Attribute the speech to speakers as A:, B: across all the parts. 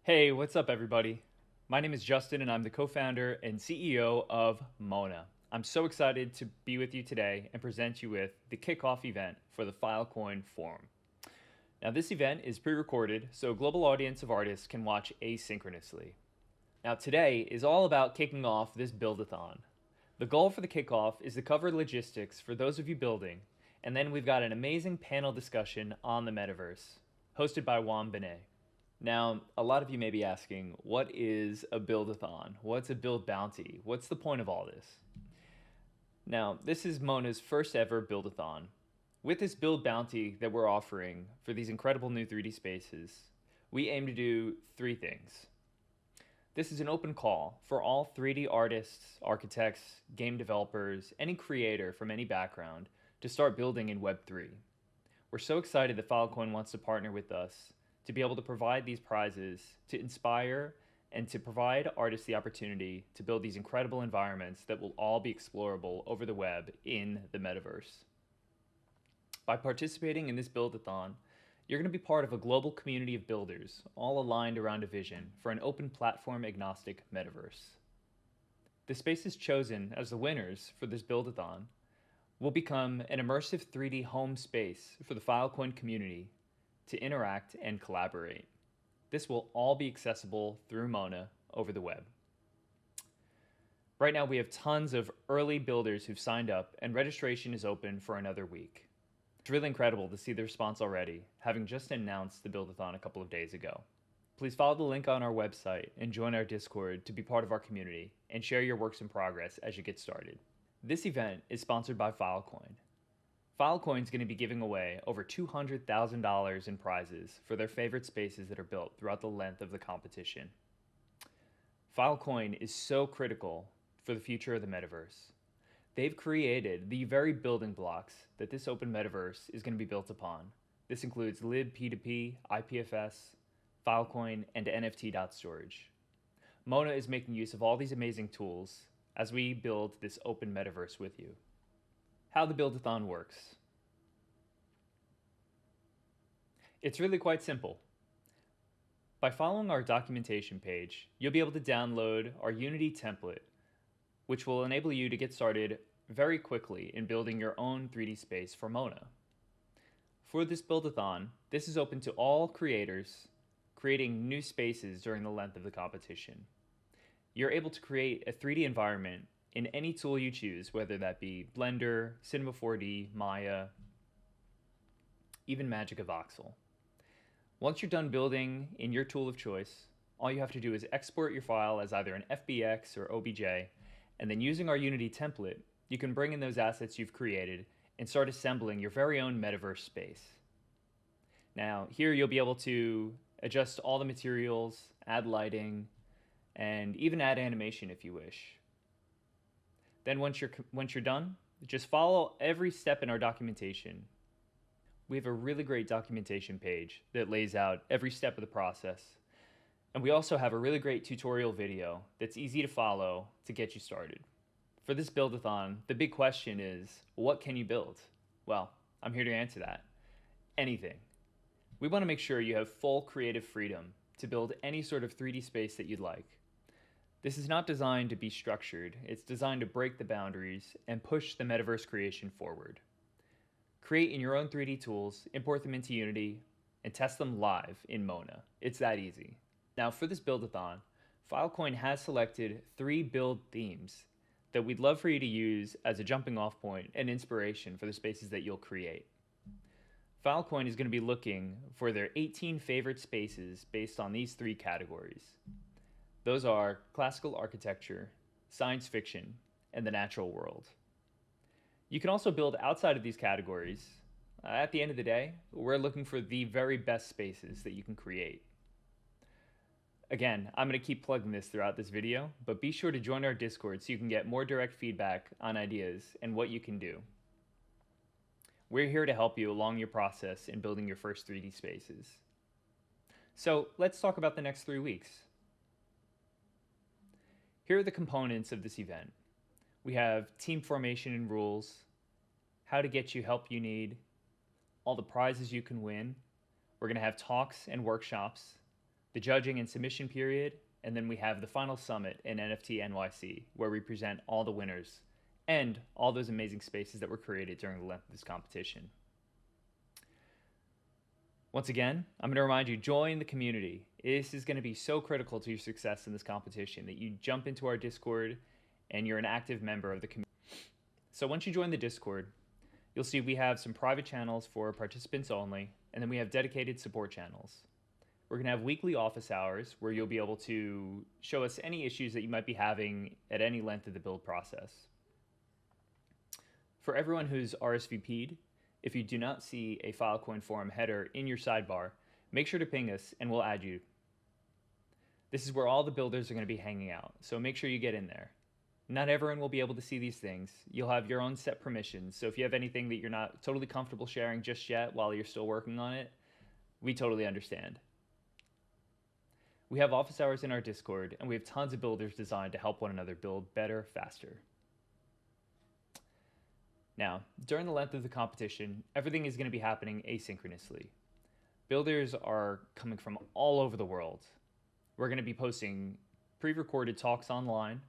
A: Hey, what's up, everybody? My name is Justin, and I'm the co founder and CEO of Mona. I'm so excited to be with you today and present you with the kickoff event for the Filecoin Forum. Now, this event is pre recorded, so a global audience of artists can watch asynchronously. Now, today is all about kicking off this buildathon. The goal for the kickoff is to cover logistics for those of you building, and then we've got an amazing panel discussion on the metaverse, hosted by Juan Benet. Now, a lot of you may be asking, what is a buildathon? What's a build bounty? What's the point of all this? Now, this is Mona's first ever buildathon. With this build bounty that we're offering for these incredible new 3D spaces, we aim to do three things. This is an open call for all 3D artists, architects, game developers, any creator from any background to start building in Web3. We're so excited that Filecoin wants to partner with us to be able to provide these prizes to inspire and to provide artists the opportunity to build these incredible environments that will all be explorable over the web in the metaverse. By participating in this buildathon, you're going to be part of a global community of builders, all aligned around a vision for an open platform agnostic metaverse. The spaces chosen as the winners for this buildathon will become an immersive 3D home space for the Filecoin community to interact and collaborate. This will all be accessible through Mona over the web. Right now, we have tons of early builders who've signed up, and registration is open for another week. It's really incredible to see the response already, having just announced the buildathon a couple of days ago. Please follow the link on our website and join our Discord to be part of our community and share your works in progress as you get started. This event is sponsored by Filecoin. Filecoin is going to be giving away over $200,000 in prizes for their favorite spaces that are built throughout the length of the competition. Filecoin is so critical for the future of the metaverse. They've created the very building blocks that this open metaverse is going to be built upon. This includes libp2p, IPFS, Filecoin, and NFT.storage. Mona is making use of all these amazing tools as we build this open metaverse with you. How the buildathon works. It's really quite simple. By following our documentation page, you'll be able to download our Unity template, which will enable you to get started very quickly in building your own 3D space for Mona. For this buildathon, this is open to all creators creating new spaces during the length of the competition. You're able to create a 3D environment in any tool you choose, whether that be Blender, Cinema 4D, Maya, even Magic of Voxel. Once you're done building in your tool of choice, all you have to do is export your file as either an FBX or OBJ, and then using our Unity template, you can bring in those assets you've created and start assembling your very own metaverse space. Now, here you'll be able to adjust all the materials, add lighting, and even add animation if you wish. Then once you're done, just follow every step in our documentation. We have a really great documentation page that lays out every step of the process. And we also have a really great tutorial video that's easy to follow to get you started. For this buildathon, the big question is, what can you build? Well, I'm here to answer that. Anything. We want to make sure you have full creative freedom to build any sort of 3D space that you'd like. This is not designed to be structured. It's designed to break the boundaries and push the metaverse creation forward. Create in your own 3D tools, import them into Unity, and test them live in Mona. It's that easy. Now for this buildathon, Filecoin has selected 3 build themes that we'd love for you to use as a jumping off point and inspiration for the spaces that you'll create. Filecoin is going to be looking for their 18 favorite spaces based on these 3 categories. Those are classical architecture, science fiction, and the natural world. You can also build outside of these categories. At the end of the day, we're looking for the very best spaces that you can create. Again, I'm going to keep plugging this throughout this video, but be sure to join our Discord so you can get more direct feedback on ideas and what you can do. We're here to help you along your process in building your first 3D spaces. So let's talk about the next 3 weeks. Here are the components of this event. We have team formation and rules, how to get you help you need, all the prizes you can win. We're going to have talks and workshops. the judging and submission period, and then we have the final summit in NFT NYC, where we present all the winners and all those amazing spaces that were created during the length of this competition. Once again, I'm going to remind you, join the community. This is going to be so critical to your success in this competition that you jump into our Discord and you're an active member of the community. So once you join the Discord, you'll see we have some private channels for participants only, and then we have dedicated support channels. We're going to have weekly office hours where you'll be able to show us any issues that you might be having at any length of the build process. For everyone who's RSVP'd, if you do not see a Filecoin forum header in your sidebar, make sure to ping us and we'll add you. This is where all the builders are going to be hanging out, so make sure you get in there. Not everyone will be able to see these things. You'll have your own set permissions, so if you have anything that you're not totally comfortable sharing just yet while you're still working on it, we totally understand. We have office hours in our Discord, and we have tons of builders designed to help one another build better, faster. Now, during the length of the competition, everything is going to be happening asynchronously. Builders are coming from all over the world. We're going to be posting pre-recorded talks online,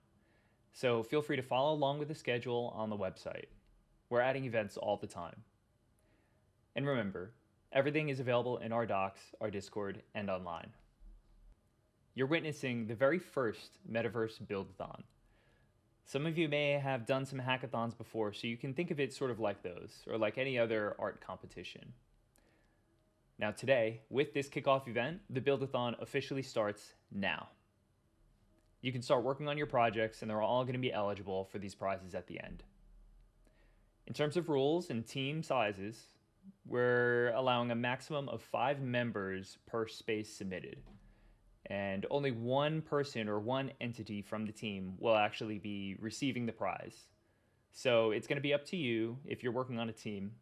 A: so feel free to follow along with the schedule on the website. We're adding events all the time. And remember, everything is available in our docs, our Discord, and online. You're witnessing the very first metaverse build-a-thon. Some of you may have done some hackathons before, so you can think of it sort of like those, or like any other art competition. Now today, with this kickoff event, the build-a-thon officially starts now. You can start working on your projects, and they're all going to be eligible for these prizes at the end. In terms of rules and team sizes, we're allowing a maximum of 5 members per space submitted. And only one person or one entity from the team will actually be receiving the prize. So it's going to be up to you, if you're working on a team,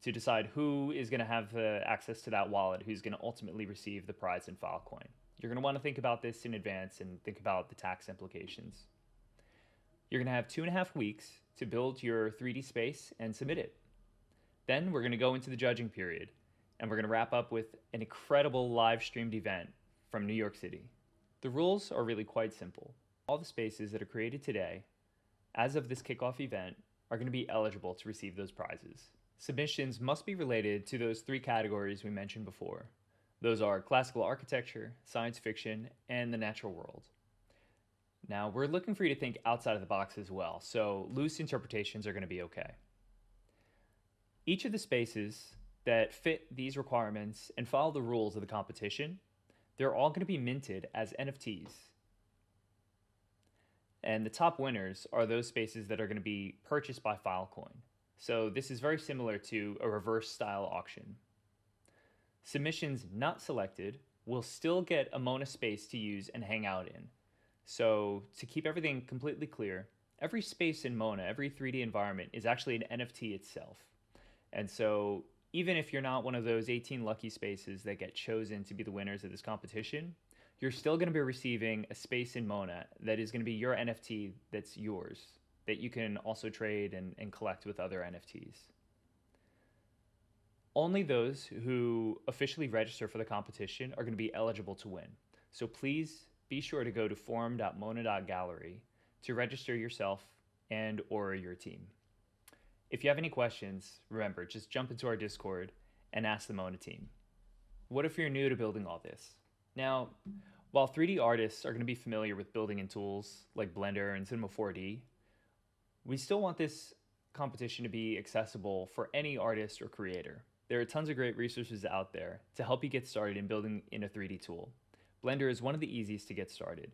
A: to decide who is going to have access to that wallet, who's going to ultimately receive the prize in Filecoin. You're going to want to think about this in advance and think about the tax implications. You're going to have 2.5 weeks to build your 3D space and submit it. Then we're going to go into the judging period, and we're going to wrap up with an incredible live streamed event from New York City. The rules are really quite simple. All the spaces that are created today, as of this kickoff event, are going to be eligible to receive those prizes. Submissions must be related to those 3 categories we mentioned before. Those are classical architecture, science fiction, and the natural world. Now, we're looking for you to think outside of the box as well, so loose interpretations are going to be okay. Each of the spaces that fit these requirements and follow the rules of the competition, they're all going to be minted as NFTs. And the top winners are those spaces that are going to be purchased by Filecoin. So this is very similar to a reverse style auction. Submissions not selected will still get a Mona space to use and hang out in. So to keep everything completely clear, every space in Mona, every 3D environment is actually an NFT itself. And so even if you're not one of those 18 lucky spaces that get chosen to be the winners of this competition, you're still going to be receiving a space in Mona that is going to be your NFT that's yours, that you can also trade and collect with other NFTs. Only those who officially register for the competition are going to be eligible to win. So please be sure to go to forum.mona.gallery to register yourself and or your team. If you have any questions, remember, just jump into our Discord and ask the Mona team. What if you're new to building all this? Now, while 3D artists are going to be familiar with building in tools like Blender and Cinema 4D, we still want this competition to be accessible for any artist or creator. There are tons of great resources out there to help you get started in building in a 3D tool. Blender is one of the easiest to get started.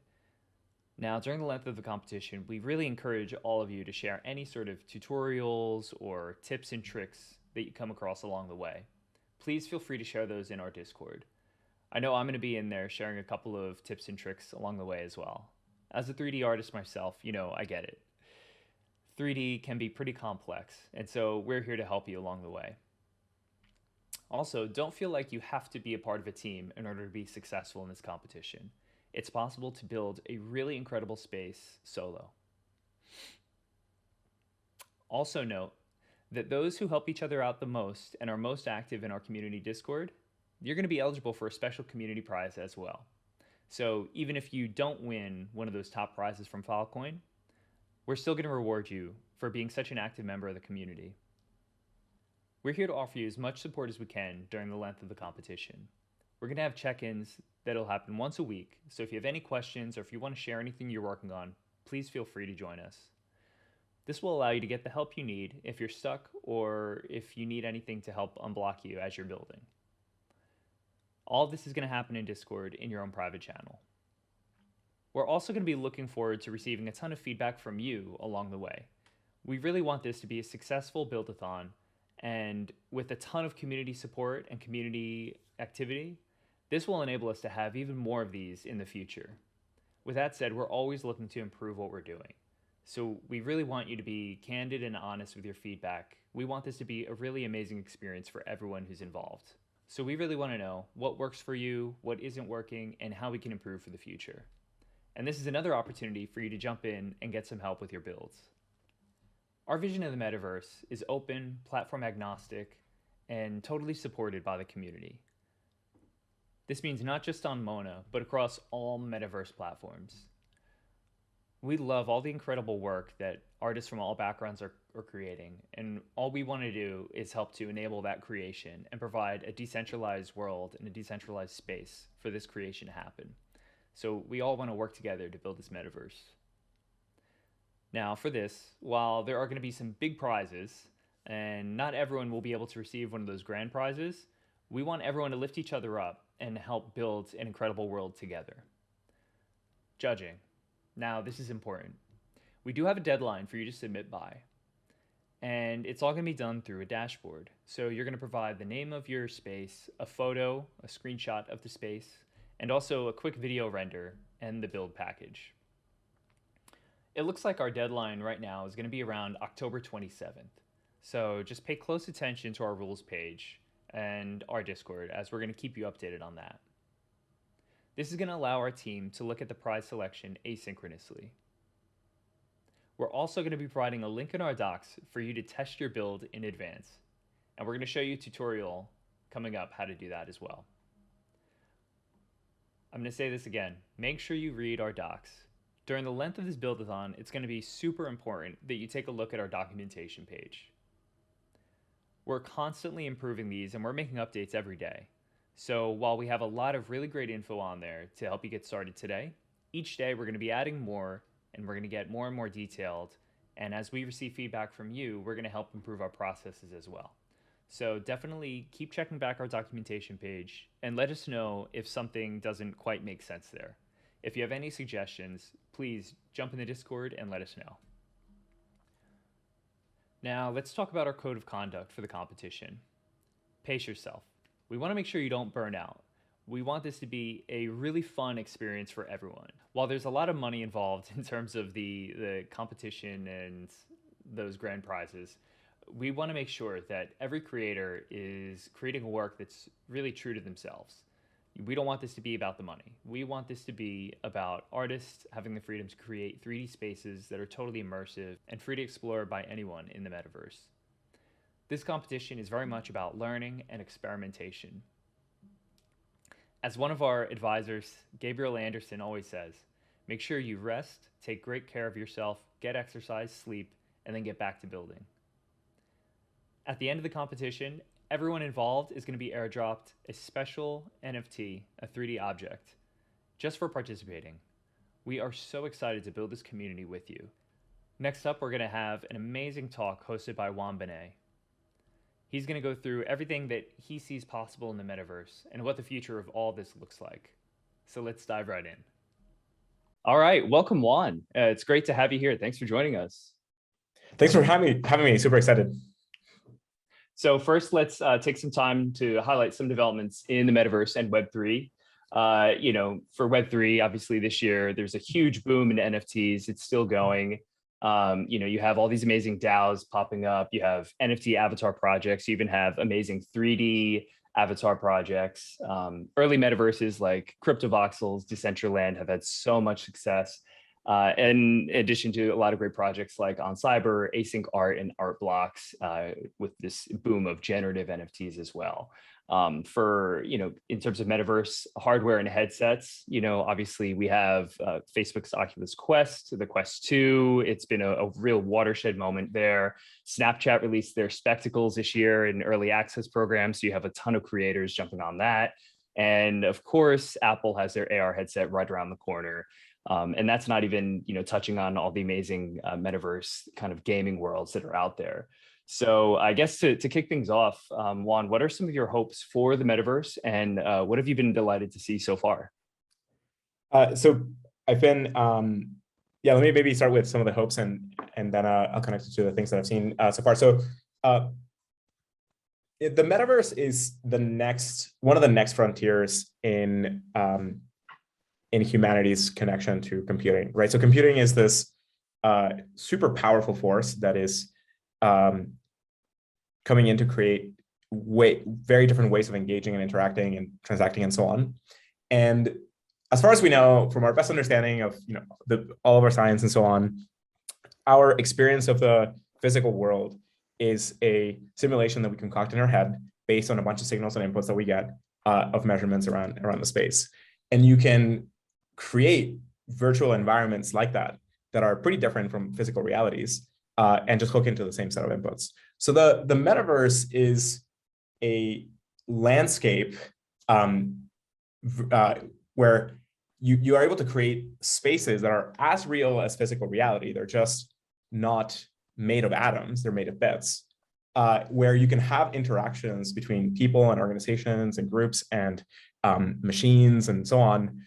A: Now, during the length of the competition, we really encourage all of you to share any sort of tutorials or tips and tricks that you come across along the way. Please feel free to share those in our Discord. I know I'm going to be in there sharing a couple of tips and tricks along the way as well. As a 3D artist myself, I get it. 3D can be pretty complex, and so we're here to help you along the way. Also, don't feel like you have to be a part of a team in order to be successful in this competition. It's possible to build a really incredible space solo. Also note that those who help each other out the most and are most active in our community Discord, you're going to be eligible for a special community prize as well. So even if you don't win one of those top prizes from Filecoin, we're still going to reward you for being such an active member of the community. We're here to offer you as much support as we can during the length of the competition. We're going to have check-ins that'll happen once a week, so if you have any questions or if you want to share anything you're working on, please feel free to join us. This will allow you to get the help you need if you're stuck or if you need anything to help unblock you as you're building. All of this is going to happen in Discord in your own private channel. We're also going to be looking forward to receiving a ton of feedback from you along the way. We really want this to be a successful build-a-thon, and with a ton of community support and community activity, this will enable us to have even more of these in the future. With that said, we're always looking to improve what we're doing. So we really want you to be candid and honest with your feedback. We want this to be a really amazing experience for everyone who's involved. So we really want to know what works for you, what isn't working, and how we can improve for the future. And this is another opportunity for you to jump in and get some help with your builds. Our vision of the metaverse is open, platform agnostic, and totally supported by the community. This means not just on Mona, but across all metaverse platforms. We love all the incredible work that artists from all backgrounds are creating, and all we want to do is help to enable that creation and provide a decentralized world and a decentralized space for this creation to happen. So we all want to work together to build this metaverse. Now for this, while there are going to be some big prizes, and not everyone will be able to receive one of those grand prizes, we want everyone to lift each other up and help build an incredible world together. Judging. Now, this is important. We do have a deadline for you to submit by, and it's all going to be done through a dashboard. So you're going to provide the name of your space, a photo, a screenshot of the space, and also a quick video render and the build package. It looks like our deadline right now is going to be around October 27th. So just pay close attention to our rules page and our Discord, as we're going to keep you updated on that. This is going to allow our team to look at the prize selection asynchronously. We're also going to be providing a link in our docs for you to test your build in advance. And we're going to show you a tutorial coming up how to do that as well. I'm going to say this again. Make sure you read our docs. During the length of this build-a-thon, it's going to be super important that you take a look at our documentation page. We're constantly improving these and we're making updates every day. So while we have a lot of really great info on there to help you get started today, each day we're going to be adding more and we're going to get more and more detailed. And as we receive feedback from you, we're going to help improve our processes as well. So definitely keep checking back our documentation page and let us know if something doesn't quite make sense there. If you have any suggestions, please jump in the Discord and let us know. Now let's talk about our code of conduct for the competition. Pace yourself. We want to make sure you don't burn out. We want this to be a really fun experience for everyone. While there's a lot of money involved in terms of the competition and those grand prizes, we want to make sure that every creator is creating a work that's really true to themselves. We don't want this to be about the money. We want this to be about artists having the freedom to create 3D spaces that are totally immersive and free to explore by anyone in the metaverse. This competition is very much about learning and experimentation. As one of our advisors, Gabriel Anderson, always says, make sure you rest, take great care of yourself, get exercise, sleep, and then get back to building. At the end of the competition, everyone involved is going to be airdropped a special NFT, a 3D object, just for participating. We are so excited to build this community with you. Next up, we're going to have an amazing talk hosted by Juan Benet. He's going to go through everything that he sees possible in the metaverse and what the future of all this looks like. So let's dive right in. All right, welcome Juan. It's great to have you here. Thanks for joining us.
B: Thanks for having me. Super excited.
A: So first, let's take some time to highlight some developments in the metaverse and Web3. For Web3, obviously this year, there's a huge boom in NFTs. It's still going. You have all these amazing DAOs popping up. You have NFT avatar projects. You even have amazing 3D avatar projects. Early metaverses like CryptoVoxels, Decentraland have had so much success. in addition to a lot of great projects like On Cyber, Async Art, and Art Blocks, with this boom of generative NFTs as well. For, in terms of metaverse hardware and headsets, obviously we have Facebook's Oculus Quest, the Quest 2. It's been a real watershed moment there. Snapchat released their Spectacles this year in early access program, so you have a ton of creators jumping on that. And of course, Apple has their AR headset right around the corner. And that's not even, touching on all the amazing metaverse kind of gaming worlds that are out there. So I guess to kick things off, Juan, what are some of your hopes for the metaverse, and what have you been delighted to see so far?
B: So I've been, let me maybe start with some of the hopes, and then I'll connect it to the things that I've seen so far. So the metaverse is one of the next frontiers in humanity's connection to computing, right? So computing is this super powerful force that is coming in to create very different ways of engaging and interacting and transacting and so on. And as far as we know, from our best understanding of all of our science and so on, our experience of the physical world is a simulation that we concoct in our head based on a bunch of signals and inputs that we get of measurements around the space. And you can create virtual environments like that are pretty different from physical realities, and just hook into the same set of inputs. So the metaverse is a landscape where you are able to create spaces that are as real as physical reality. They're just not made of atoms, they're made of bits, where you can have interactions between people and organizations and groups and machines and so on,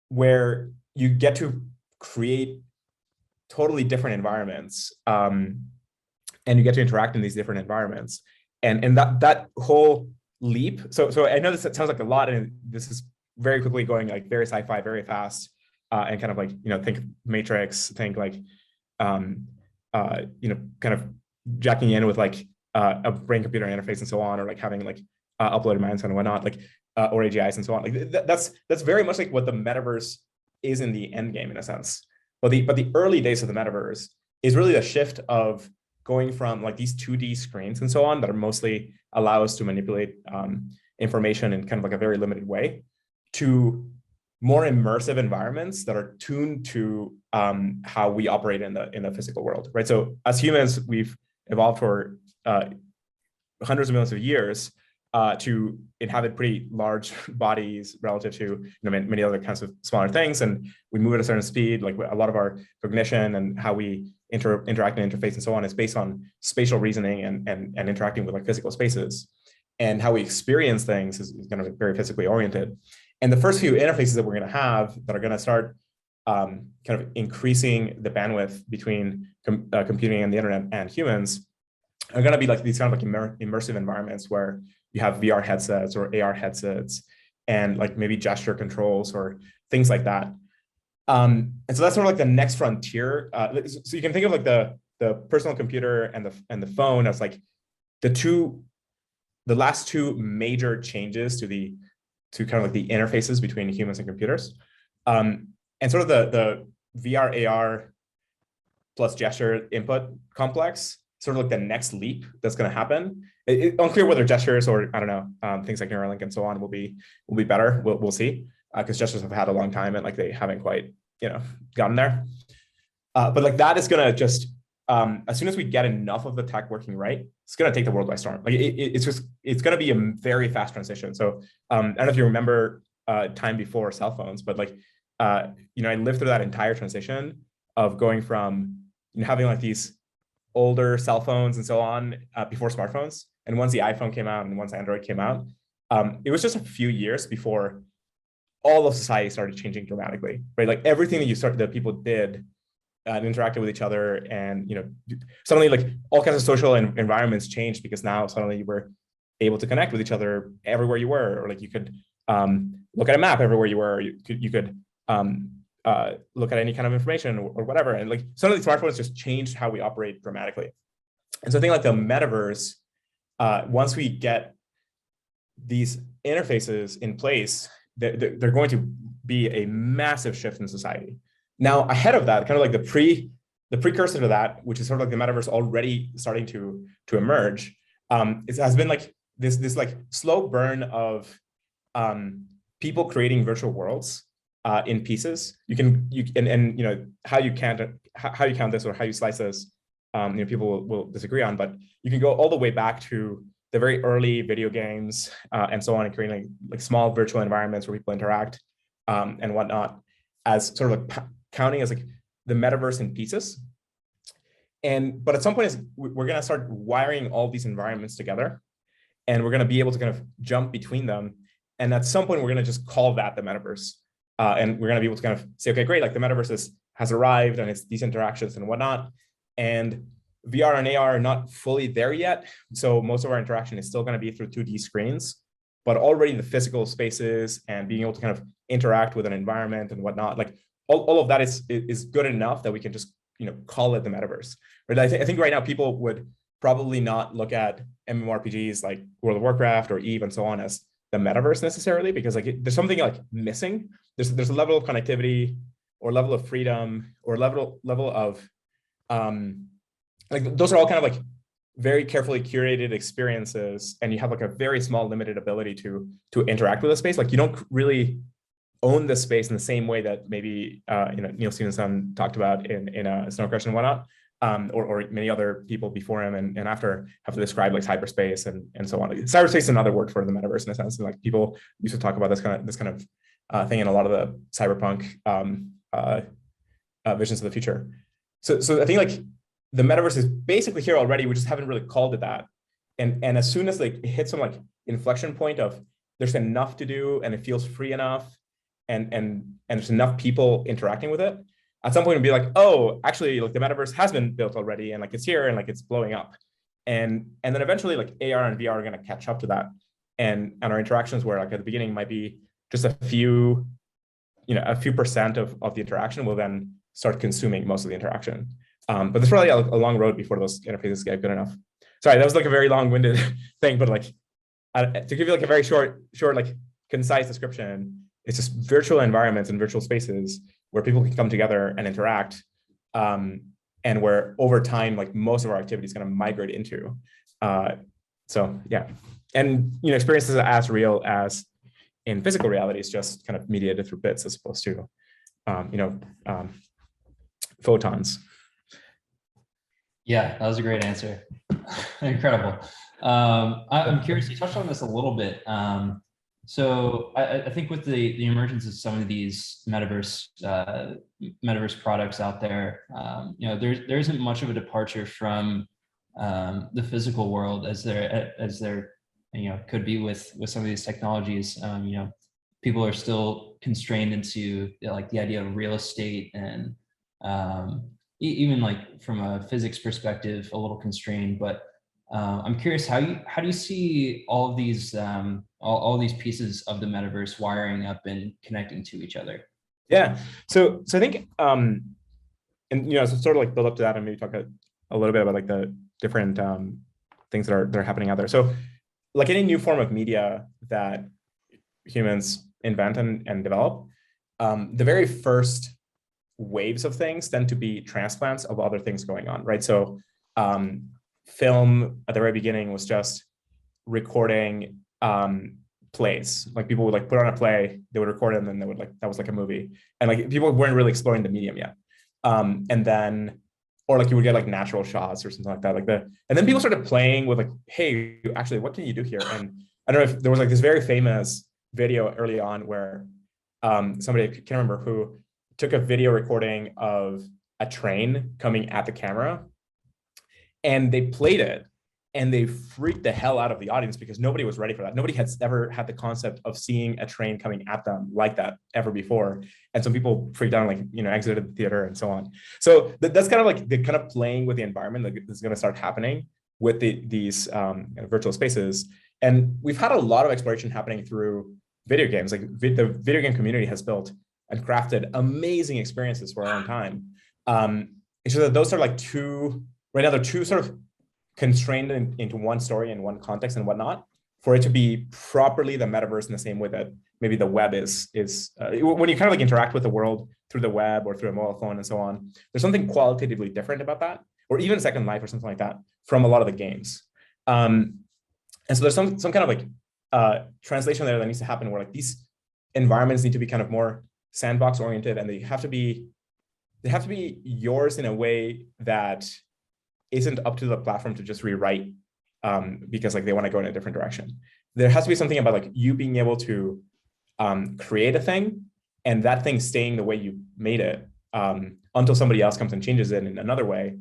B: where you get to create totally different environments, and you get to interact in these different environments. And that whole leap, so I know this sounds like a lot, and this is very quickly going like very sci-fi, very fast, and kind of like, think Matrix, think like, kind of jacking in with like a brain-computer interface and so on, or like having like uploaded minds and whatnot, like or AGIs and so on. Like that's very much like what the metaverse is in the end game, in a sense. But the early days of the metaverse is really the shift of going from like these 2D screens and so on that are mostly allow us to manipulate information in kind of like a very limited way, to more immersive environments that are tuned to how we operate in the physical world, right? So as humans, we've evolved for hundreds of millions of years to inhabit pretty large bodies relative to many other kinds of smaller things, and we move at a certain speed. Like a lot of our cognition and how we interact and interface and so on is based on spatial reasoning and interacting with like physical spaces, and how we experience things is going to be very physically oriented. And the first few interfaces that we're going to have that are going to start kind of increasing the bandwidth between computing and the internet and humans are going to be like these kind of like immersive environments where you have VR headsets or AR headsets and like maybe gesture controls or things like that. And so that's sort of like the next frontier. So you can think of like the personal computer and the phone as like the last two major changes to kind of like the interfaces between humans and computers. And sort of the VR, AR plus gesture input complex, sort of like the next leap that's going to happen. It's unclear whether gestures or, I don't know, things like Neuralink and so on will be better. We'll see, because gestures have had a long time and like they haven't quite, gotten there. But like that is going to just, as soon as we get enough of the tech working right, it's going to take the world by storm. Like it's going to be a very fast transition. So I don't know if you remember time before cell phones, but like, I lived through that entire transition of going from having like these older cell phones and so on before smartphones. And once the iPhone came out and once Android came out, it was just a few years before all of society started changing dramatically, right? Like everything that people did and interacted with each other, and suddenly like all kinds of social environments changed, because now suddenly you were able to connect with each other everywhere you were, or like you could look at a map everywhere you were, you could look at any kind of information or whatever. And like suddenly smartphones just changed how we operate dramatically. And so I think like the metaverse, once we get these interfaces in place, they're going to be a massive shift in society. Now, ahead of that, kind of like the precursor to that, which is sort of like the metaverse already starting to emerge, it has been like this like slow burn of people creating virtual worlds in pieces. And you know how you count this or how you slice this. You know, people will disagree on, but you can go all the way back to the very early video games and so on, and creating like small virtual environments where people interact and whatnot, as sort of like counting as like the metaverse in pieces. But at some point, we're going to start wiring all these environments together, and we're going to be able to kind of jump between them. And at some point, we're going to just call that the metaverse. And we're going to be able to kind of say, okay, great, like the metaverse has arrived, and it's these interactions and whatnot. And VR and AR are not fully there yet. So most of our interaction is still going to be through 2D screens, but already the physical spaces and being able to kind of interact with an environment and whatnot, like all of that is good enough that we can just, you know, call it the metaverse. Right? I think right now people would probably not look at MMORPGs like World of Warcraft or EVE and so on as the metaverse necessarily, because like there's something like missing. There's a level of connectivity or level of freedom or level of like those are all kind of like very carefully curated experiences, and you have like a very small limited ability to interact with the space. Like you don't really own the space in the same way that maybe you know, Neil Stevenson talked about in Snow Crash and whatnot, or many other people before him and after have to describe like cyberspace and so on. Cyberspace is another word for the metaverse in a sense. And like people used to talk about this kind of thing in a lot of the cyberpunk visions of the future. So I think like the metaverse is basically here already. We just haven't really called it that. And as soon as like it hits some like inflection point of there's enough to do and it feels free enough, and there's enough people interacting with it, at some point it'll be like, oh, actually, like the metaverse has been built already, and like it's here and like it's blowing up, and then eventually like AR and VR are going to catch up to that, and our interactions where like at the beginning might be just a few percent of the interaction will then start consuming most of the interaction. But there's probably a long road before those interfaces get good enough. Sorry, that was like a very long-winded thing, but like to give you like a very short, like concise description, it's just virtual environments and virtual spaces where people can come together and interact, and where over time, like most of our activity is going to migrate into. So yeah, and you know, experiences as real as in physical reality is just kind of mediated through bits as opposed to, photons.
C: Yeah, that was a great answer. Incredible. I'm curious, you touched on this a little bit. So I think with the emergence of some of these metaverse products out there, you know, there isn't much of a departure from the physical world as there you know could be with some of these technologies. You know, people are still constrained into like the idea of real estate and even like from a physics perspective, a little constrained. But I'm curious, how do you see all of these all these pieces of the metaverse wiring up and connecting to each other?
B: Yeah, so I think and you know, so sort of like build up to that and maybe talk a little bit about like the different things that are happening out there. So like any new form of media that humans invent and develop, the very first waves of things tend to be transplants of other things going on, right? So film at the very beginning was just recording plays. Like people would like put on a play, they would record it, and then they would like, that was like a movie. And like people weren't really exploring the medium yet. And then, or like you would get like natural shots or something like that. And then people started playing with like, hey, actually, what can you do here? And I don't know if there was like this very famous video early on where somebody, I can't remember who, took a video recording of a train coming at the camera, and they played it, and they freaked the hell out of the audience because nobody was ready for that. Nobody had ever had the concept of seeing a train coming at them like that ever before. And some people freaked out, like, you know, exited the theater and so on. So that's kind of like the kind of playing with the environment that is going to start happening with these virtual spaces. And we've had a lot of exploration happening through video games. Like the video game community has built and crafted amazing experiences for our own time. It's just that those are like right now they're two sort of constrained into one story and one context and whatnot, for it to be properly the metaverse in the same way that maybe the web is when you kind of like interact with the world through the web or through a mobile phone and so on, there's something qualitatively different about that, or even Second Life or something like that from a lot of the games. And so there's some kind of like translation there that needs to happen where like these environments need to be kind of more sandbox oriented, and they have to be yours in a way that isn't up to the platform to just rewrite because like they want to go in a different direction. There has to be something about like you being able to create a thing and that thing staying the way you made it until somebody else comes and changes it in another way,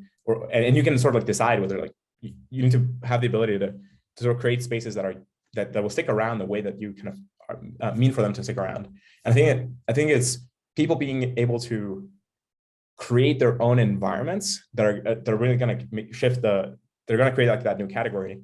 B: and you can sort of like decide whether like you need to have the ability to sort of create spaces that will stick around the way that you kind of mean for them to stick around. And I think it's people being able to create their own environments that are really going to shift they're going to create like that new category.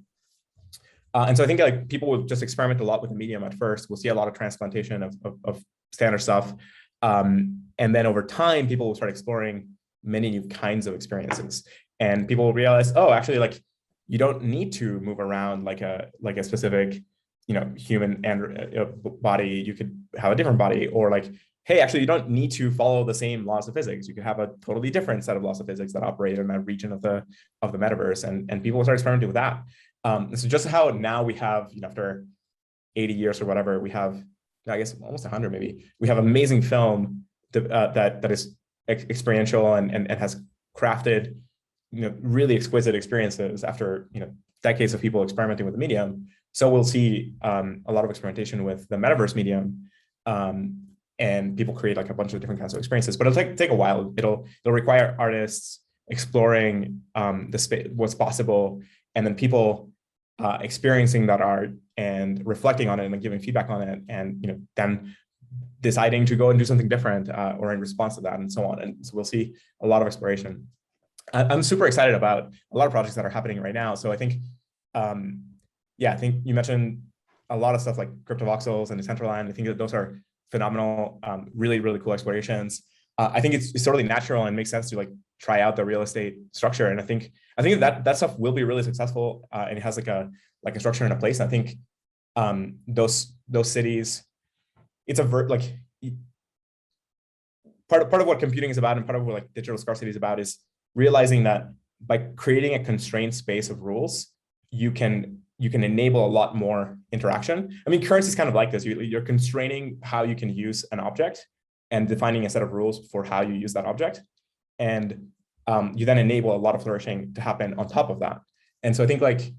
B: And so I think like people will just experiment a lot with the medium at first. We'll see a lot of transplantation of standard stuff. And then over time, people will start exploring many new kinds of experiences. And people will realize, oh, actually, like you don't need to move around like a specific, human and body. You could have a different body, or like, hey, actually, you don't need to follow the same laws of physics. You could have a totally different set of laws of physics that operate in that region of the metaverse, and people will start experimenting with that. So just how now we have, after 80 years or whatever, we have, I guess almost 100 maybe, we have amazing film that is experiential and has crafted, really exquisite experiences after, decades of people experimenting with the medium. So we'll see a lot of experimentation with the metaverse medium, and people create like a bunch of different kinds of experiences. But it'll take a while. It'll require artists exploring the space, what's possible, and then people experiencing that art and reflecting on it and giving feedback on it, and then deciding to go and do something different or in response to that, and so on. And so we'll see a lot of exploration. I'm super excited about a lot of projects that are happening right now. So I think, I think you mentioned a lot of stuff like CryptoVoxels and Decentraland. I think that those are phenomenal, really, really cool explorations. I think it's totally natural and makes sense to like try out the real estate structure. And I think that stuff will be really successful, and it has like a structure and a place. And I think those cities, it's part of what computing is about, and part of what like digital scarcity is about, is realizing that by creating a constrained space of rules, you can enable a lot more interaction. I mean, currency is kind of like this. You're constraining how you can use an object and defining a set of rules for how you use that object. And you then enable a lot of flourishing to happen on top of that. And so I think like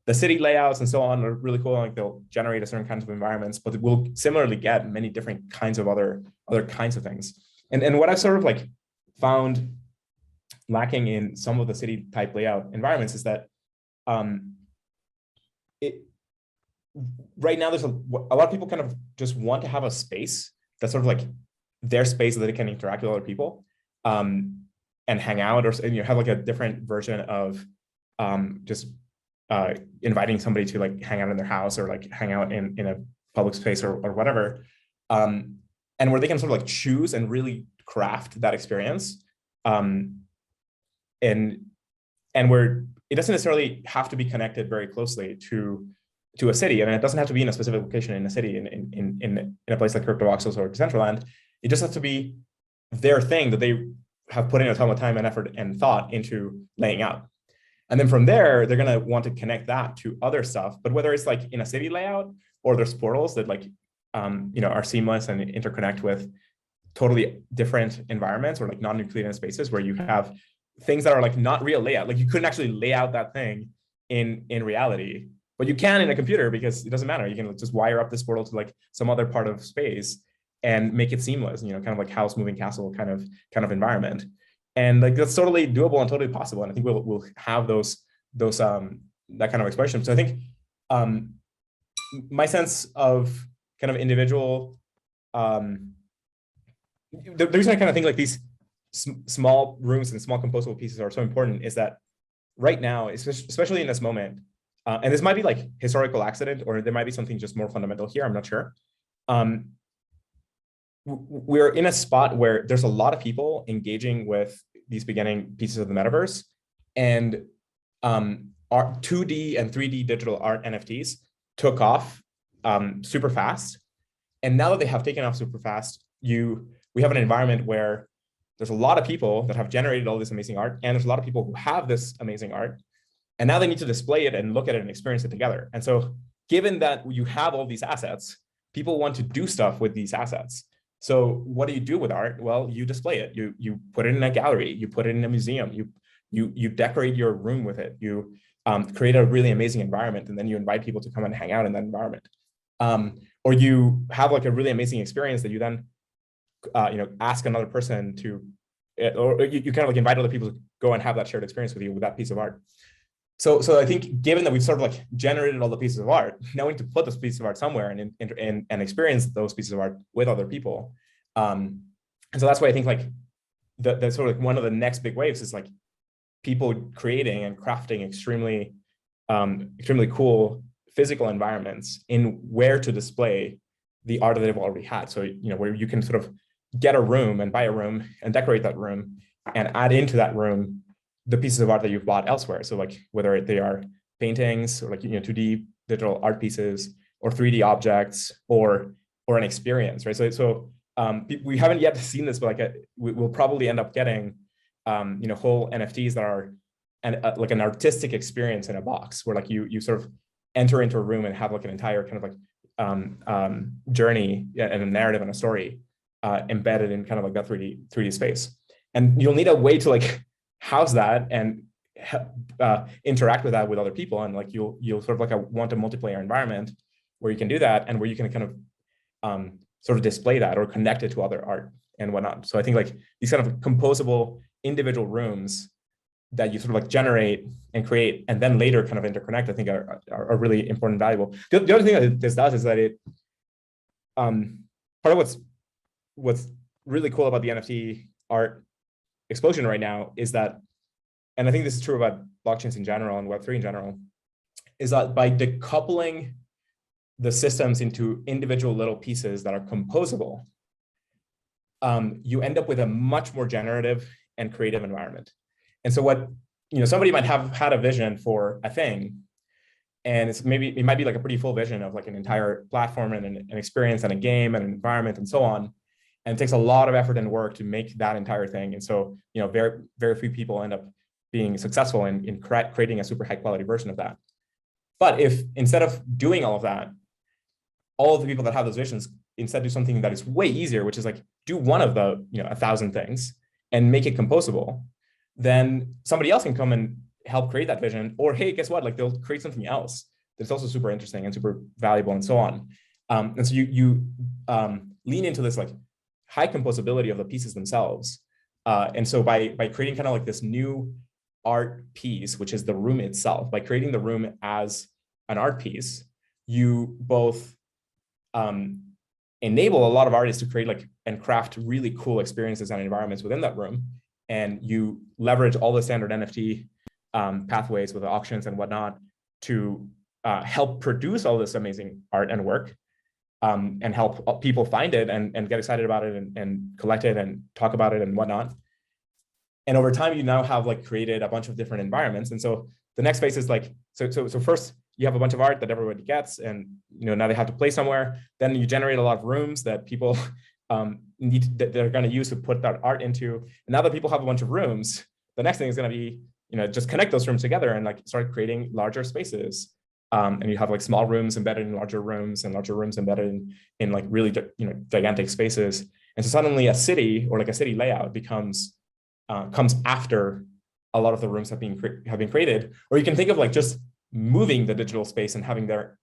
B: the city layouts and so on are really cool. Like they'll generate a certain kinds of environments, but we'll similarly get many different kinds of other kinds of things. And what I've sort of like found lacking in some of the city type layout environments is that right now there's a lot of people kind of just want to have a space that's sort of like their space so that they can interact with other people and hang out, or have like a different version of just inviting somebody to like hang out in their house, or like hang out in a public space or whatever, and where they can sort of like choose and really craft that experience, and where it doesn't necessarily have to be connected very closely to a city. I mean, it doesn't have to be in a specific location in a city, in a place like CryptoVoxels or Decentraland. It just has to be their thing that they have put in a ton of time and effort and thought into laying out. And then from there, they're going to want to connect that to other stuff. But whether it's like in a city layout, or there's portals that like, are seamless and interconnect with totally different environments, or like non-Euclidean spaces where you have things that are like not real layout. Like you couldn't actually lay out that thing in reality, but you can in a computer, because it doesn't matter. You can just wire up this portal to like some other part of space and make it seamless, kind of like house moving castle kind of environment. And like that's totally doable and totally possible. And I think we'll have those that kind of exploration. So I think my sense of kind of individual, the reason I kind of think like these small rooms and small composable pieces are so important is that right now, especially in this moment, and this might be like historical accident, or there might be something just more fundamental here, I'm not sure. We're in a spot where there's a lot of people engaging with these beginning pieces of the metaverse, and our 2D and 3D digital art NFTs took off super fast. And now that they have taken off super fast, we have an environment where there's a lot of people that have generated all this amazing art, and there's a lot of people who have this amazing art, and now they need to display it and look at it and experience it together. And so given that you have all these assets, people want to do stuff with these assets. So what do you do with art? Well, you display it. You put it in a gallery. You put it in a museum. You decorate your room with it. You create a really amazing environment, and then you invite people to come and hang out in that environment. Or you have like a really amazing experience that you then ask another person to, or you kind of like invite other people to go and have that shared experience with you with that piece of art. So I think given that we've sort of like generated all the pieces of art, now we need to put those pieces of art somewhere and experience those pieces of art with other people. And so that's why I think like the sort of like one of the next big waves is like people creating and crafting extremely cool physical environments in where to display the art that they've already had. So where you can sort of get a room and buy a room and decorate that room and add into that room the pieces of art that you've bought elsewhere. So like whether they are paintings or like 2D digital art pieces or 3D objects or an experience, right? So we haven't yet seen this, but like we'll probably end up getting whole NFTs that are like an artistic experience in a box where like you sort of enter into a room and have like an entire kind of like journey and a narrative and a story embedded in kind of like that 3D space. And you'll need a way to like house that and interact with that with other people, and like you'll sort of like want a multiplayer environment where you can do that and where you can kind of sort of display that or connect it to other art and whatnot. So I think like these kind of composable individual rooms that you sort of like generate and create and then later kind of interconnect, I think are really important and valuable. The other thing that this does is that it part of what's really cool about the NFT art explosion right now is that, and I think this is true about blockchains in general and Web3 in general, is that by decoupling the systems into individual little pieces that are composable, you end up with a much more generative and creative environment. And so what, somebody might have had a vision for a thing, and it might be like a pretty full vision of like an entire platform and an experience and a game and an environment and so on. And it takes a lot of effort and work to make that entire thing. And so, very, very few people end up being successful in creating a super high quality version of that. But if instead of doing all of that, all of the people that have those visions instead do something that is way easier, which is like do one of the 1,000 things and make it composable, then somebody else can come and help create that vision. Or hey, guess what? Like they'll create something else that's also super interesting and super valuable and so on. And so you lean into this like high composability of the pieces themselves. And so by creating kind of like this new art piece, which is the room itself, by creating the room as an art piece, you both enable a lot of artists to create like and craft really cool experiences and environments within that room. And you leverage all the standard NFT pathways with the auctions and whatnot to help produce all this amazing art and work. And help people find it and get excited about it and collect it and talk about it and whatnot. And over time, you now have like created a bunch of different environments. And so the next phase is like, so first you have a bunch of art that everybody gets, and now they have to play somewhere. Then you generate a lot of rooms that people they're going to use to put that art into. And now that people have a bunch of rooms, the next thing is going to be just connect those rooms together and like start creating larger spaces. And you have like small rooms embedded in larger rooms and larger rooms embedded in like really gigantic spaces. And so suddenly a city or like a city layout comes after a lot of the rooms have been created. Or you can think of like just moving the digital space and having there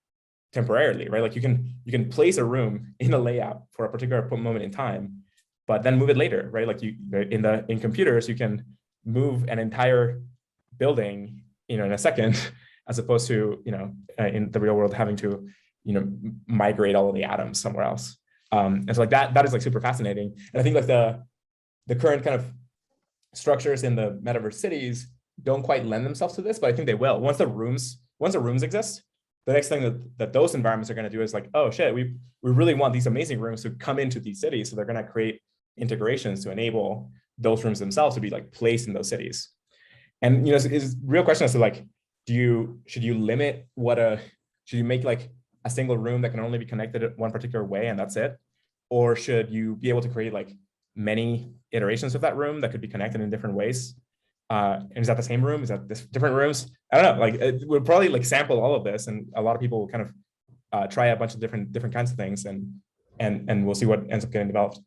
B: temporarily, right? Like you can place a room in a layout for a particular moment in time, but then move it later, right? Like in computers, you can move an entire building, in a second, as opposed to, in the real world having to, migrate all of the atoms somewhere else. And so like that is like super fascinating. And I think like the current kind of structures in the metaverse cities don't quite lend themselves to this, but I think they will. Once the rooms exist, the next thing that those environments are going to do is like, oh shit, we really want these amazing rooms to come into these cities. So they're going to create integrations to enable those rooms themselves to be like placed in those cities. And is real question as to like, should you limit should you make like a single room that can only be connected one particular way and that's it? Or should you be able to create like many iterations of that room that could be connected in different ways? And is that the same room? Is that different rooms? I don't know. Like we'll probably like sample all of this, and a lot of people will kind of try a bunch of different kinds of things, and we'll see what ends up getting developed.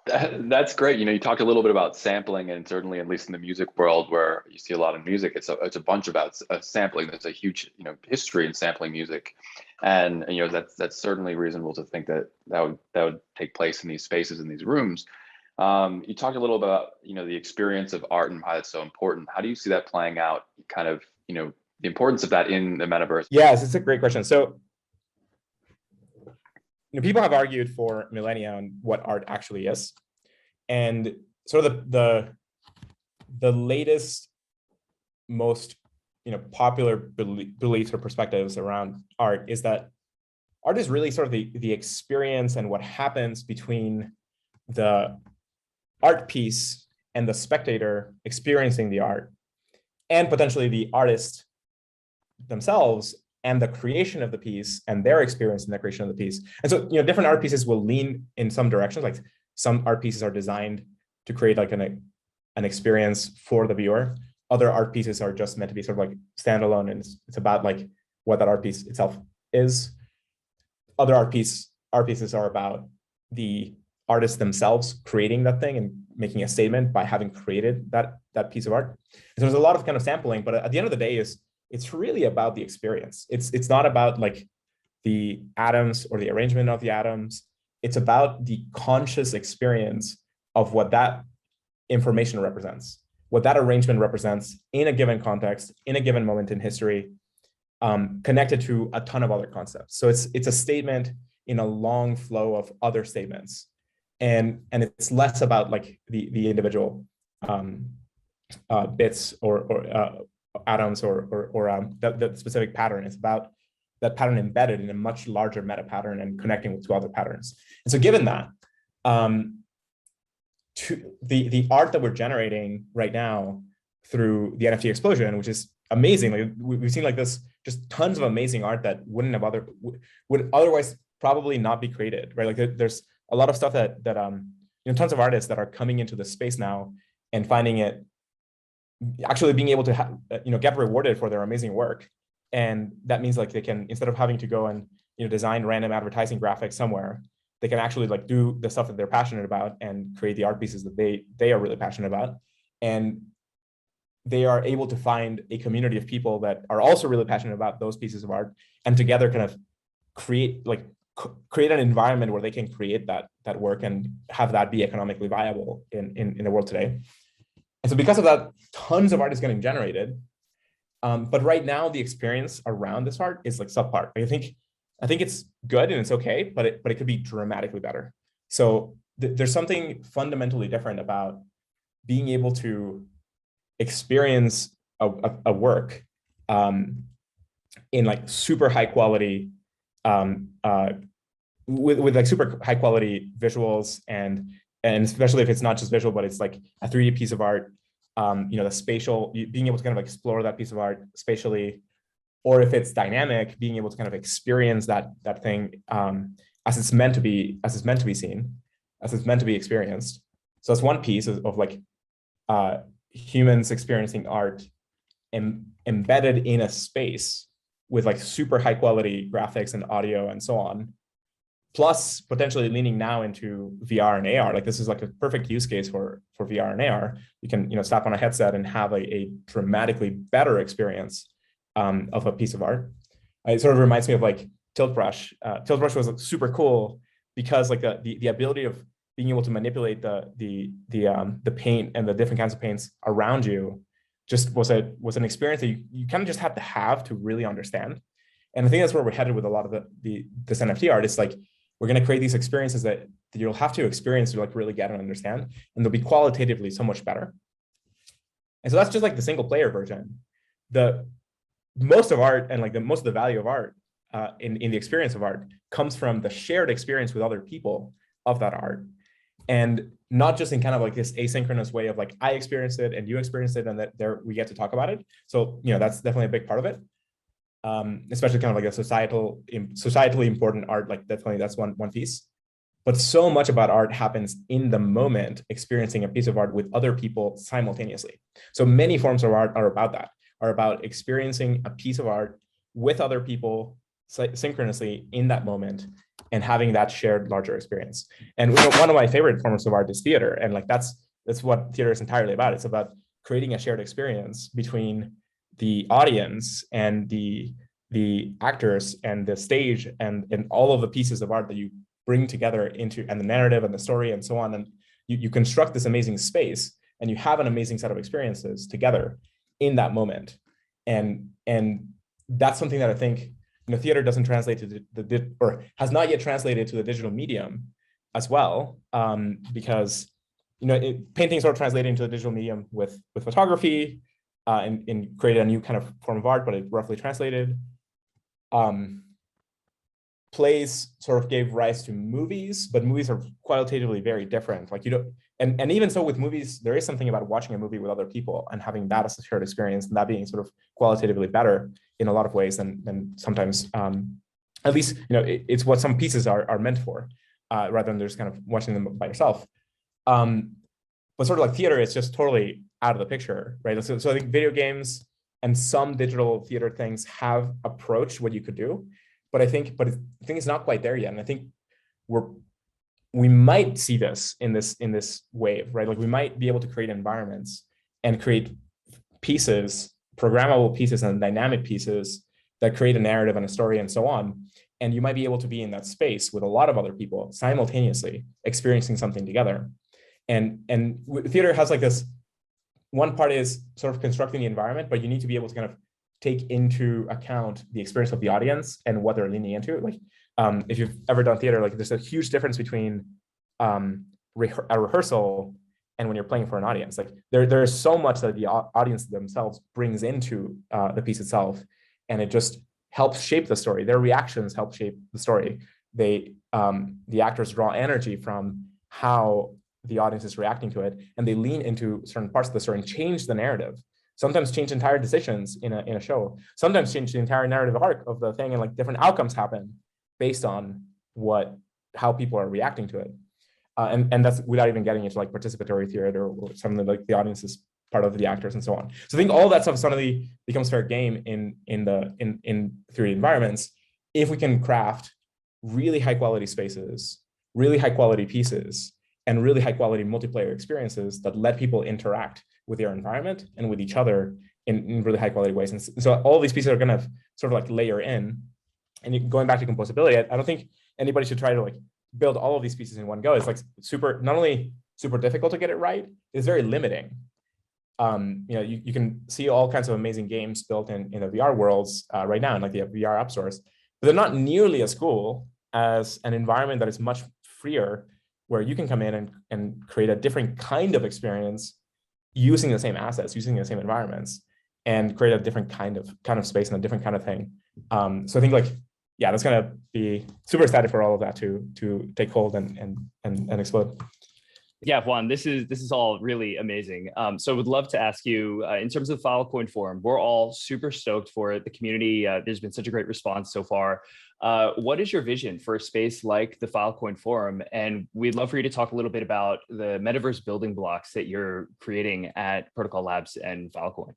D: That's great. You talked a little bit about sampling, and certainly, at least in the music world, where you see a lot of music, it's a bunch about sampling. There's a huge history in sampling music, and that's certainly reasonable to think that would take place in these spaces, in these rooms. You talked a little about the experience of art and why that's so important. How do you see that playing out? Kind of the importance of that in the metaverse.
B: Yes, it's a great question. So people have argued for millennia on what art actually is, and sort of the latest, most popular beliefs or perspectives around art is that art is really sort of the experience and what happens between the art piece and the spectator experiencing the art, and potentially the artist themselves and the creation of the piece and their experience in the creation of the piece. And so, different art pieces will lean in some directions. Like some art pieces are designed to create like an experience for the viewer. Other art pieces are just meant to be sort of like standalone, and it's about like what that art piece itself is. Other art pieces are about the artists themselves creating that thing and making a statement by having created that piece of art. And so there's a lot of kind of sampling, but at the end of the day, it's really about the experience. It's not about like the atoms or the arrangement of the atoms. It's about the conscious experience of what that information represents, what that arrangement represents in a given context, in a given moment in history, connected to a ton of other concepts. So it's a statement in a long flow of other statements. And it's less about like the individual bits or atoms or the specific pattern. It's about that pattern embedded in a much larger meta pattern and connecting with two other patterns. And so given that, the art that we're generating right now through the NFT explosion, which is amazing. Like we've seen like this, just tons of amazing art that would otherwise probably not be created, right? Like there's a lot of stuff that tons of artists that are coming into the space now and finding it, actually being able to get rewarded for their amazing work. And that means like they can, instead of having to go and design random advertising graphics somewhere, they can actually like do the stuff that they're passionate about and create the art pieces that they are really passionate about. And they are able to find a community of people that are also really passionate about those pieces of art, and together kind of create an environment where they can create that work and have that be economically viable in the world today. And so because of that, tons of art is getting generated. But right now, the experience around this art is like subpar. I think it's good and it's okay, but it could be dramatically better. So there's something fundamentally different about being able to experience a work in like super high quality, with like super high quality visuals, and especially if it's not just visual, but it's like a 3D piece of art, the spatial, being able to kind of explore that piece of art spatially, or if it's dynamic, being able to kind of experience that thing as it's meant to be seen, as it's meant to be experienced. So that's one piece of like humans experiencing art embedded in a space with like super high quality graphics and audio and so on, plus potentially leaning now into VR and AR. Like this is like a perfect use case for VR and AR. You can slap on a headset and have a dramatically better experience of a piece of art. It sort of reminds me of like Tilt Brush. Tilt Brush was super cool because like the ability of being able to manipulate the paint and the different kinds of paints around you just was an experience that you kind of just have to really understand. And I think that's where we're headed with a lot of this NFT art. It's like we're going to create these experiences that you'll have to experience to like really get and understand, and they'll be qualitatively so much better. And so that's just like the single player version. The most of art and like most of the value of art in the experience of art comes from the shared experience with other people of that art, and not just in kind of like this asynchronous way of like I experienced it and you experienced it and that there we get to talk about it. So that's definitely a big part of it. especially kind of like a societally important art. Like definitely that's one piece. But so much about art happens in the moment, experiencing a piece of art with other people simultaneously. So many forms of art are about that, are about experiencing a piece of art with other people synchronously in that moment and having that shared larger experience. And one of my favorite forms of art is theater. And like that's what theater is entirely about. It's about creating a shared experience between the audience and the actors and the stage and all of the pieces of art that you bring together into, and the narrative and the story and so on. And you construct this amazing space and you have an amazing set of experiences together in that moment. And that's something that I think, theater doesn't translate to or has not yet translated to the digital medium as well, because, painting sort of translated into the digital medium with photography, and created a new kind of form of art, but it roughly translated. Plays sort of gave rise to movies, but movies are qualitatively very different. Like and even so with movies, there is something about watching a movie with other people and having that as a shared experience, and that being sort of qualitatively better in a lot of ways than sometimes, at least, it's what some pieces are meant for, rather than just kind of watching them by yourself. But sort of like theater, it's just totally out of the picture, right? So I think video games and some digital theater things have approached what you could do. But I think it's not quite there yet. And I think we might see this in this wave, right? Like we might be able to create environments and create pieces, programmable pieces and dynamic pieces that create a narrative and a story and so on. And you might be able to be in that space with a lot of other people simultaneously experiencing something together. And theater has like this, one part is sort of constructing the environment, but you need to be able to kind of take into account the experience of the audience and what they're leaning into. Like, if you've ever done theater, like there's a huge difference between a rehearsal and when you're playing for an audience. Like there's so much that the audience themselves brings into the piece itself, and it just helps shape the story. Their reactions help shape the story. The actors draw energy from how the audience is reacting to it, and they lean into certain parts of the story and change the narrative. Sometimes change entire decisions in a show, sometimes change the entire narrative arc of the thing, and like different outcomes happen based on how people are reacting to it. And that's without even getting into like participatory theater or something like the audience is part of the actors and so on. So I think all that stuff suddenly becomes fair game in 3D environments if we can craft really high quality spaces, really high quality pieces, and really high quality multiplayer experiences that let people interact with their environment and with each other in really high quality ways. And so all these pieces are going to sort of like layer in. And going back to composability, I don't think anybody should try to like build all of these pieces in one go. It's like not only super difficult to get it right, it's very limiting. You can see all kinds of amazing games built in the VR worlds right now, and like the VR app stores, but they're not nearly as cool as an environment that is much freer, where you can come in and create a different kind of experience using the same assets, using the same environments, and create a different kind of space and a different kind of thing. So I think like, yeah, that's gonna be super excited for all of that to take hold and explode.
A: Yeah, Juan, this is all really amazing. So I would love to ask you, in terms of Filecoin Forum, we're all super stoked for it. The community, there's been such a great response so far. What is your vision for a space like the Filecoin Forum? And we'd love for you to talk a little bit about the metaverse building blocks that you're creating at Protocol Labs and Filecoin.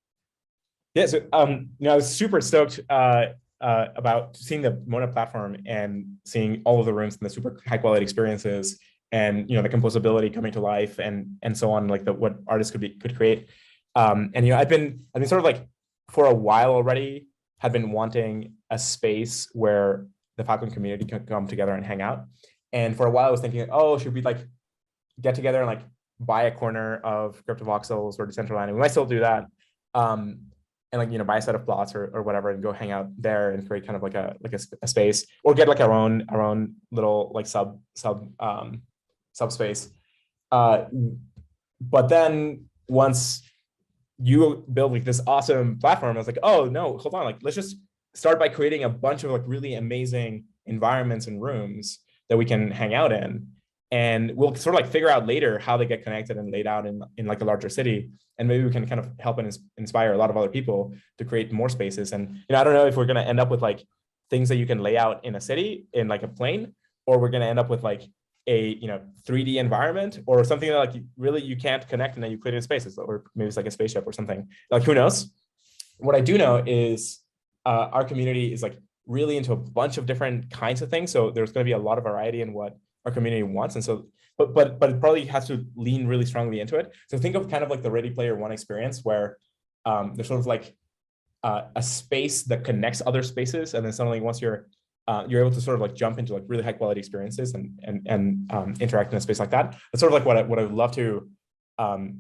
B: Yeah, so I was super stoked about seeing the Mona platform and seeing all of the rooms and the super high quality experiences, and the composability coming to life and so on, like what artists could create. And I've been sort of like for a while already had been wanting a space where the Filecoin community can come together and hang out. And for a while I was thinking, oh, should we like get together and like buy a corner of CryptoVoxels or Decentraland? We might still do that. And like, buy a set of plots or whatever and go hang out there and create kind of like a space, or get like our own little like subspace. But then once you build like this awesome platform, I was like, oh no, hold on, like let's just start by creating a bunch of like really amazing environments and rooms that we can hang out in. And we'll sort of like figure out later how they get connected and laid out in like a larger city. And maybe we can kind of help and inspire a lot of other people to create more spaces. And, I don't know if we're going to end up with like things that you can lay out in a city in like a plane, or we're going to end up with like a 3D environment or something that like really you can't connect and then you create in spaces, or maybe it's like a spaceship or something. Like, who knows? What I do know is our community is like really into a bunch of different kinds of things. So there's going to be a lot of variety in what our community wants. And so, but it probably has to lean really strongly into it. So think of kind of like the Ready Player One experience, where there's sort of like a space that connects other spaces, and then suddenly once you're able to sort of like jump into like really high quality experiences and interact in a space like that. That's sort of like what I would love to kind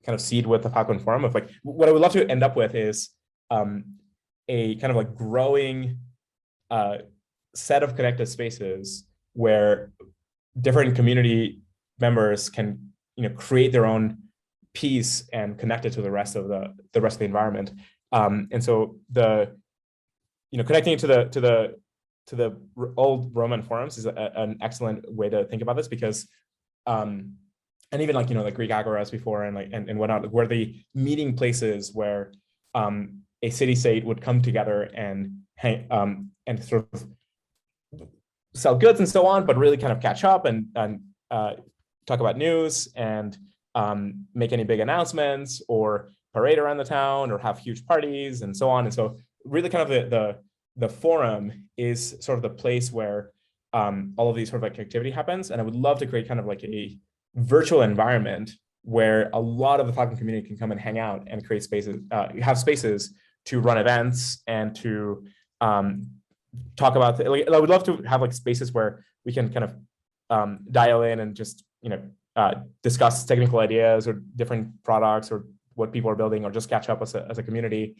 B: of seed with the Filecoin forum. Of like what I would love to end up with is a kind of like growing set of connected spaces where different community members can create their own piece and connect it to the rest of the environment. And so the connecting it to the old Roman forums is an excellent way to think about this, because and even like like Greek agoras before and like and whatnot, where the meeting places where a city-state would come together and and sort of sell goods and so on, but really kind of catch up and talk about news and make any big announcements or parade around the town or have huge parties and so on. And so really kind of the forum is sort of the place where all of these sort of like activity happens. And I would love to create kind of like a virtual environment where a lot of the Filecoin community can come and hang out and create spaces, have spaces to run events and to talk about, like, I would love to have like spaces where we can kind of dial in and just, discuss technical ideas or different products or what people are building, or just catch up as a community,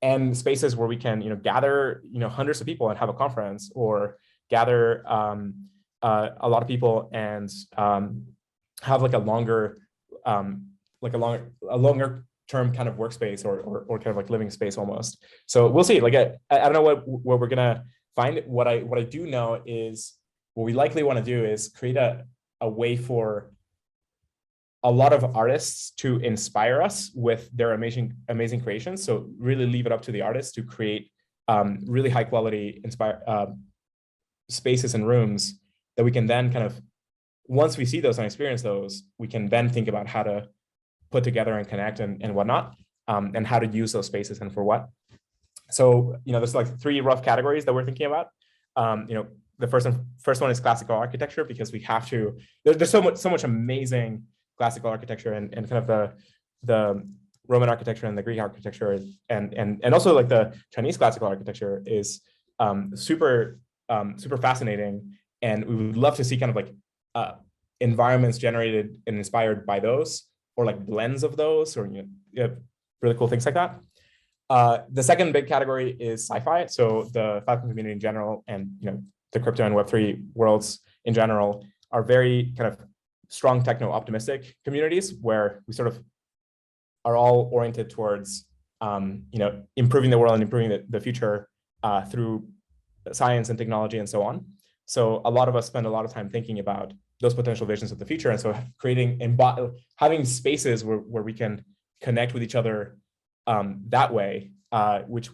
B: and spaces where we can, gather, hundreds of people and have a conference, or gather a lot of people and have like a longer term kind of workspace or kind of like living space almost. So we'll see. Like I don't know what we're gonna find. What I do know is what we likely want to do is create a way for a lot of artists to inspire us with their amazing creations. So really leave it up to the artists to create really high quality spaces and rooms that we can then kind of, once we see those and experience those, we can then think about how to put together and connect and whatnot, and how to use those spaces and for what. So, there's like 3 rough categories that we're thinking about. The first one is classical architecture, because we have to, there's so much amazing classical architecture and kind of the Roman architecture and the Greek architecture and also like the Chinese classical architecture is super fascinating, and we would love to see kind of like environments generated and inspired by those, or like blends of those, or really cool things like that. The second big category is sci-fi. So the Filecoin community in general, and the crypto and Web3 worlds in general, are very kind of strong techno-optimistic communities, where we sort of are all oriented towards improving the world and improving the future through science and technology and so on. So a lot of us spend a lot of time thinking about those potential visions of the future, and so having spaces where we can connect with each other that way, which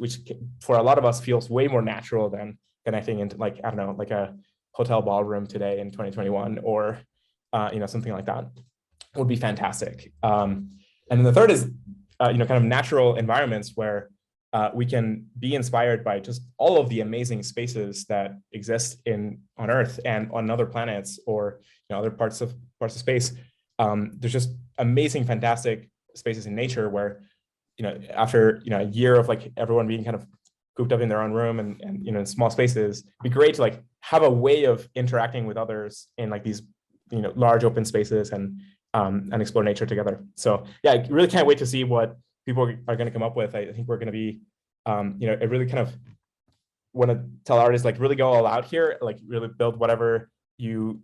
B: for a lot of us feels way more natural than connecting into, like, I don't know, like a hotel ballroom today in 2021, or something like that would be fantastic. And then the third is kind of natural environments where we can be inspired by just all of the amazing spaces that exist on Earth and on other planets, or other parts of space. There's just amazing, fantastic spaces in nature where, after a year of like everyone being kind of cooped up in their own room and in small spaces, it'd be great to like have a way of interacting with others in like these large open spaces and explore nature together. So yeah, I really can't wait to see what people are going to come up with. I think we're going to be, I really kind of want to tell artists, like, really go all out here, like really build whatever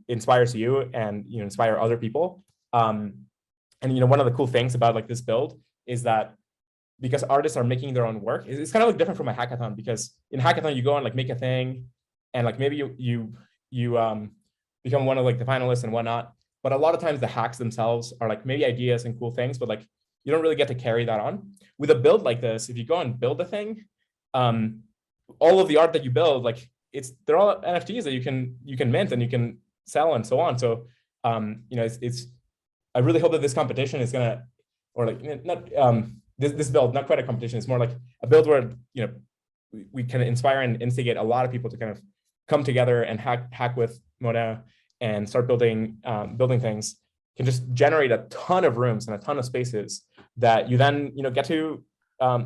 B: inspires you and inspire other people. And one of the cool things about like this build is that because artists are making their own work, it's kind of like different from a hackathon, because in hackathon you go and like make a thing, and like maybe you become one of like the finalists and whatnot. But a lot of times the hacks themselves are like maybe ideas and cool things, but like you don't really get to carry that on. With a build like this, if you go and build a thing, all of the art that you build, like they're all NFTs that you can mint and you can sell and so on. So it's I really hope that this competition is gonna, or like not this build, not quite a competition. It's more like a build where we can inspire and instigate a lot of people to kind of come together and hack with Mona and start building things. Can just generate a ton of rooms and a ton of spaces that you then get to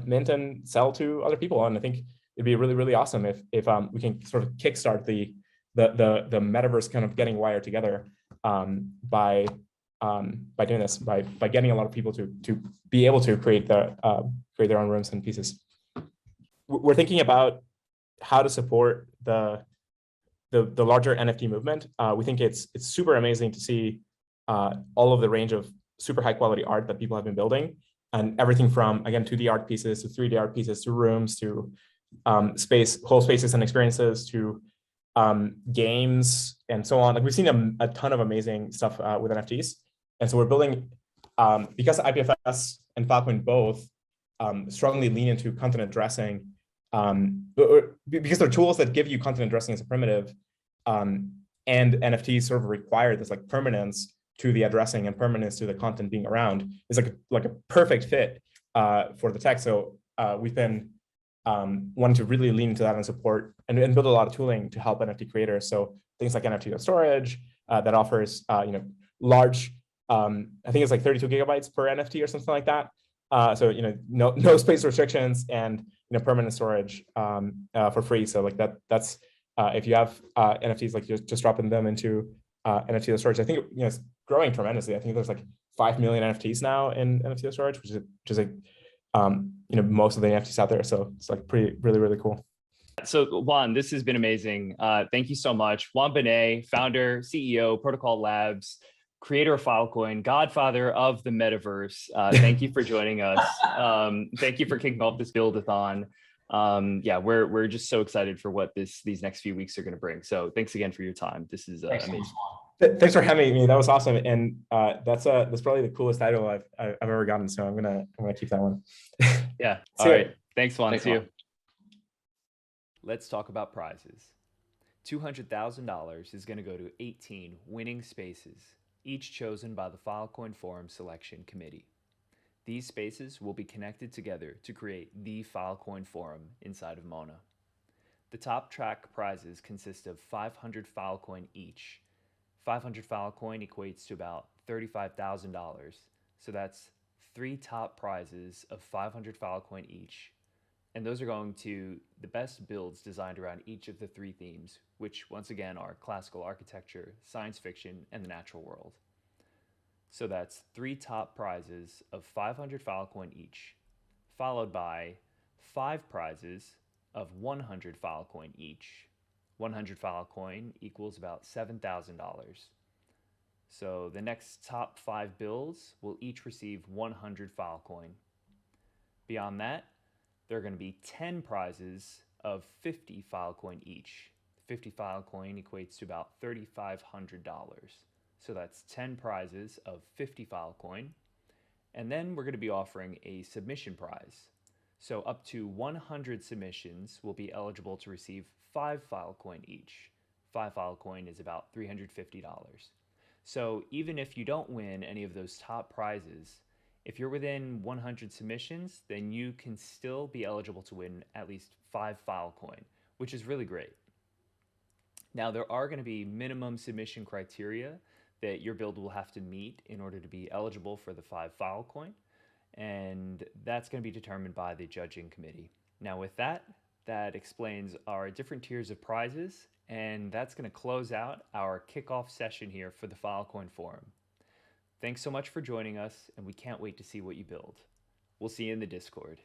B: mint and sell to other people. And I think it'd be really, really awesome if we can sort of kickstart the metaverse kind of getting wired together by doing this, by getting a lot of people to be able to create their own rooms and pieces. We're thinking about how to support the larger NFT movement. We think it's super amazing to see all of the range of super high quality art that people have been building, and everything from, again, 2D art pieces to 3D art pieces to rooms to whole spaces and experiences to games and so on. Like we've seen a ton of amazing stuff with NFTs. And so we're building, because IPFS and Filecoin both strongly lean into content addressing, because they're tools that give you content addressing as a primitive, and NFTs sort of require this like permanence to the addressing and permanence to the content being around, is like a perfect fit for the tech. So we've been wanting to really lean into that and support and build a lot of tooling to help NFT creators. So things like NFT storage that offers large, I think it's like 32 gigabytes per NFT or something like that. So no space restrictions and permanent storage for free. So like that's if you have NFTs, like just dropping them into NFT storage. I think it's growing tremendously. I think there's like 5 million NFTs now in NFT storage, which is like most of the NFTs out there. So it's like really cool.
A: So Juan, this has been amazing. Thank you so much. Juan Benet, founder, CEO, Protocol Labs, creator of Filecoin, godfather of the metaverse. Thank you for joining us. Thank you for kicking off this build-a-thon. Yeah, we're just so excited for what these next few weeks are going to bring. So thanks again for your time. This is amazing.
B: Thanks for having me. That was awesome, and that's probably the coolest title I've ever gotten. So I'm gonna keep that one.
A: Yeah. All right. Thanks, Juan. See you.
E: Let's talk about prizes. $200,000 is going to go to 18 winning spaces, each chosen by the Filecoin Forum Selection Committee. These spaces will be connected together to create the Filecoin Forum inside of Mona. The top track prizes consist of 500 Filecoin each. 500 Filecoin equates to about $35,000, so that's 3 top prizes of 500 Filecoin each. And those are going to the best builds designed around each of the 3 themes, which once again are classical architecture, science fiction, and the natural world. So that's 3 top prizes of 500 Filecoin each, followed by 5 prizes of 100 Filecoin each. 100 Filecoin equals about $7,000. So the next top 5 builds will each receive 100 Filecoin. Beyond that, there are going to be 10 prizes of 50 Filecoin each. 50 Filecoin equates to about $3,500. So that's 10 prizes of 50 Filecoin. And then we're going to be offering a submission prize. So up to 100 submissions will be eligible to receive 5 Filecoin each. 5 Filecoin is about $350. So even if you don't win any of those top prizes, if you're within 100 submissions, then you can still be eligible to win at least 5 Filecoin, which is really great. Now, there are going to be minimum submission criteria that your build will have to meet in order to be eligible for the 5 Filecoin, and that's going to be determined by the judging committee. Now, with that explains our different tiers of prizes, and that's going to close out our kickoff session here for the Filecoin Forum. Thanks so much for joining us, and we can't wait to see what you build. We'll see you in the Discord.